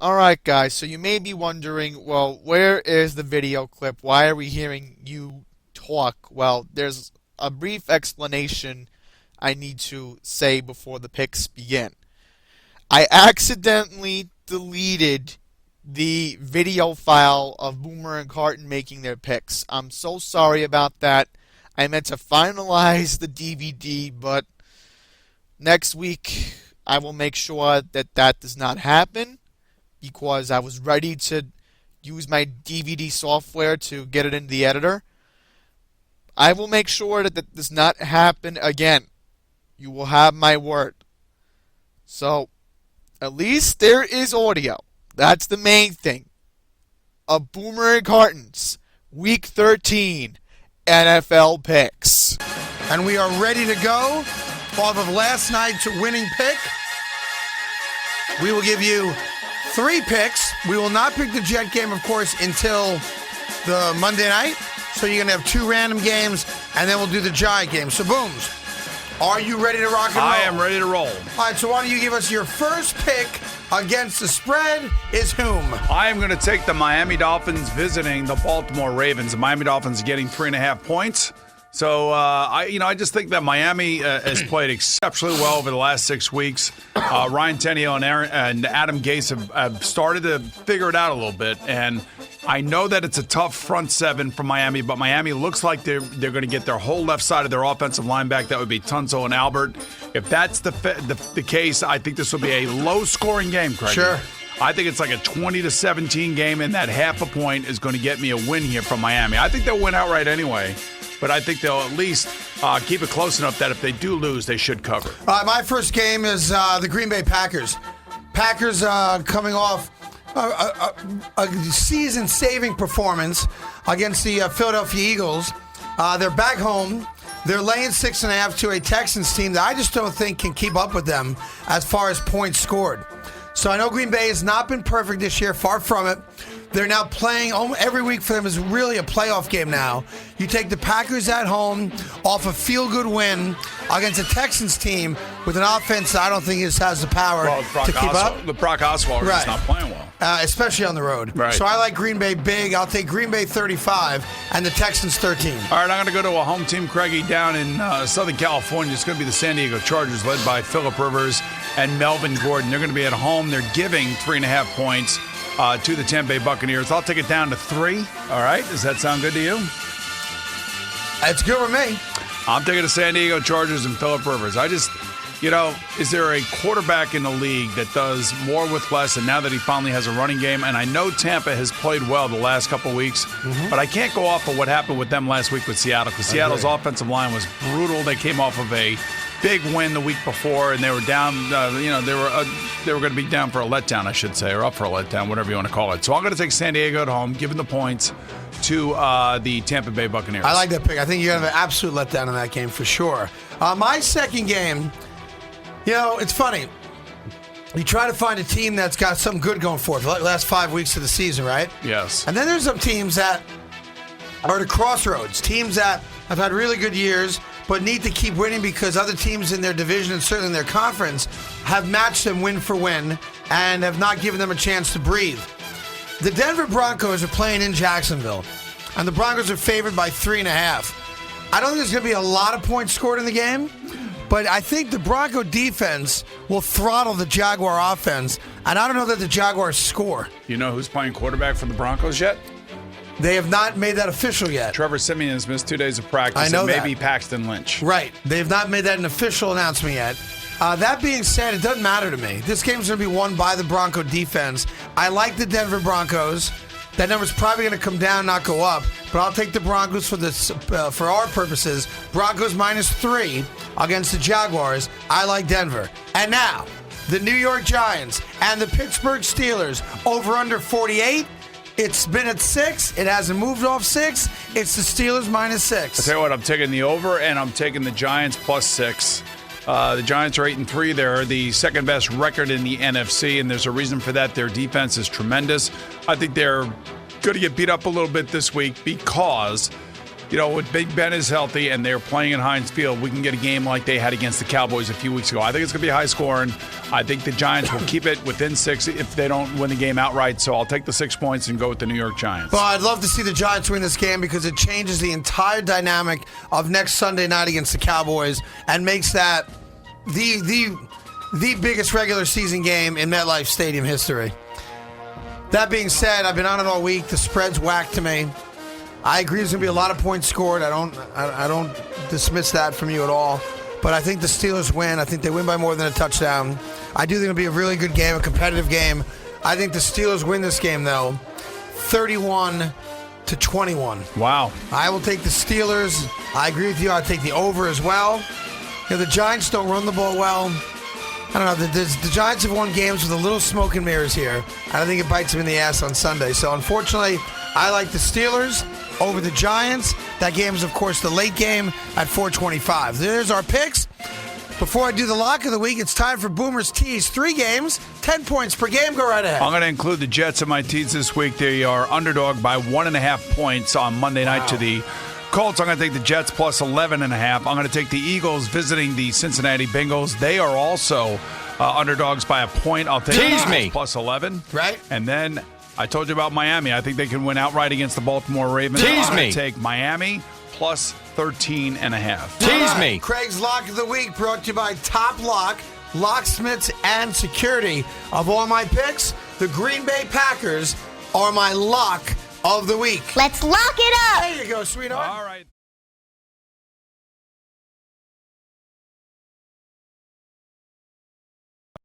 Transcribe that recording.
Alright guys, so you may be wondering, well, where is the video clip? Why are we hearing you talk? Well, there's a brief explanation I need to say before the picks begin. I accidentally deleted the video file of Boomer and Carton making their picks. I'm so sorry about that. I meant to finalize the DVD, but next week I will make sure that that does not happen, because I was ready to use my DVD software to get it into the editor. I will make sure that that does not happen again. You will have my word. So, at least there is audio. That's the main thing. Of Boomer and Cartons, Week 13 NFL picks. And we are ready to go off of last night's winning pick. We will give you 3 picks. We will not pick the Jet game, of course, until the Monday night. So you're going to have 2 random games, and then we'll do the Giant game. So, Booms, are you ready to rock and roll? I am ready to roll. All right, so why don't you give us your first pick against the spread is whom? I am going to take the Miami Dolphins visiting the Baltimore Ravens. The Miami Dolphins getting 3.5 points. So, I just think that Miami has played exceptionally well over the last 6 weeks. Ryan Tannehill and Adam Gase have started to figure it out a little bit. And I know that it's a tough front seven for Miami, but Miami looks like they're going to get their whole left side of their offensive line back. That would be Tunsil and Albert. If that's the case, I think this will be a low-scoring game, Craig. Sure. I think it's like a 20-17 game, and that half a point is going to get me a win here from Miami. I think they'll win outright anyway. But I think they'll at least keep it close enough that if they do lose, they should cover. My first game is the Green Bay Packers. Packers coming off a season-saving performance against the Philadelphia Eagles. They're back home. They're laying 6.5 to a Texans team that I just don't think can keep up with them as far as points scored. So I know Green Bay has not been perfect this year, far from it. They're now playing every week for them is really a playoff game now. You take the Packers at home off a feel-good win against a Texans team with an offense that I don't think has the power to keep up. The Brock Osweiler is not playing well. Especially on the road. Right. So I like Green Bay big. I'll take Green Bay 35 and the Texans 13. All right, I'm going to go to a home team, Craigie, down in Southern California. It's going to be the San Diego Chargers, led by Phillip Rivers and Melvin Gordon. They're going to be at home. They're giving 3.5 points to the Tampa Bay Buccaneers. I'll take it down to 3. All right, does that sound good to you? It's good with me. I'm taking the San Diego Chargers and Phillip Rivers. Is there a quarterback in the league that does more with less, and now that he finally has a running game? And I know Tampa has played well the last couple of weeks, but I can't go off of what happened with them last week with Seattle, because Seattle's offensive line was brutal. They came off of a big win the week before, and they were down. They were going to be down for a letdown, I should say, or up for a letdown, whatever you want to call it. So I'm going to take San Diego at home, giving the points to the Tampa Bay Buccaneers. I like that pick. I think you're going to have an absolute letdown in that game for sure. My second game, it's funny. You try to find a team that's got something good going for it, like the last 5 weeks of the season, right? Yes. And then there's some teams that are at a crossroads, teams that have had really good years but need to keep winning because other teams in their division and certainly in their conference have matched them win for win and have not given them a chance to breathe. The Denver Broncos are playing in Jacksonville, and the Broncos are favored by 3.5. I don't think there's going to be a lot of points scored in the game, but I think the Bronco defense will throttle the Jaguar offense, and I don't know that the Jaguars score. You know who's playing quarterback for the Broncos yet? They have not made that official yet. Trevor Siemian has missed 2 days of practice. I know and maybe that. Paxton Lynch. Right. They have not made that an official announcement yet. That being said, it doesn't matter to me. This game's going to be won by the Bronco defense. I like the Denver Broncos. That number's probably going to come down, not go up. But I'll take the Broncos for our purposes. Broncos -3 against the Jaguars. I like Denver. And now, the New York Giants and the Pittsburgh Steelers over under 48. It's been at 6. It hasn't moved off 6. It's the Steelers -6. I'll tell you what, I'm taking the over, and I'm taking the Giants +6. The Giants are 8-3. They're the second best record in the NFC, and there's a reason for that. Their defense is tremendous. I think they're going to get beat up a little bit this week because with Big Ben is healthy and they're playing in Heinz Field, we can get a game like they had against the Cowboys a few weeks ago. I think it's going to be high scoring. I think the Giants will keep it within 6 if they don't win the game outright. So I'll take the 6 points and go with the New York Giants. Well, I'd love to see the Giants win this game because it changes the entire dynamic of next Sunday night against the Cowboys and makes that the biggest regular season game in MetLife Stadium history. That being said, I've been on it all week. The spread's whacked to me. I agree there's going to be a lot of points scored. I don't dismiss that from you at all. But I think the Steelers win. I think they win by more than a touchdown. I do think it'll be a really good game, a competitive game. I think the Steelers win this game, though, 31-21. Wow. I will take the Steelers. I agree with you. I'll take the over as well. The Giants don't run the ball well. I don't know. The Giants have won games with a little smoke and mirrors here. And I think it bites them in the ass on Sunday. So, unfortunately, I like the Steelers over the Giants. That game is, of course, the late game at 4:25. There's our picks. Before I do the lock of the week, it's time for Boomer's Tees. 3 games, 10 points per game. Go right ahead. I'm going to include the Jets in my tees this week. They are underdog by 1.5 points on Monday night to the Colts. I'm going to take the Jets plus 11.5. I'm going to take the Eagles visiting the Cincinnati Bengals. They are also underdogs by a point. I'll take Tease the me. plus 11. Right. And then I told you about Miami. I think they can win outright against the Baltimore Ravens. Tease I'm going me. to take Miami plus 13.5. Tease me. Craig's Lock of the Week brought to you by Top Lock, Locksmiths, and Security. Of all my picks, the Green Bay Packers are my lock of the week. Let's lock it up. There you go, sweetheart. All right.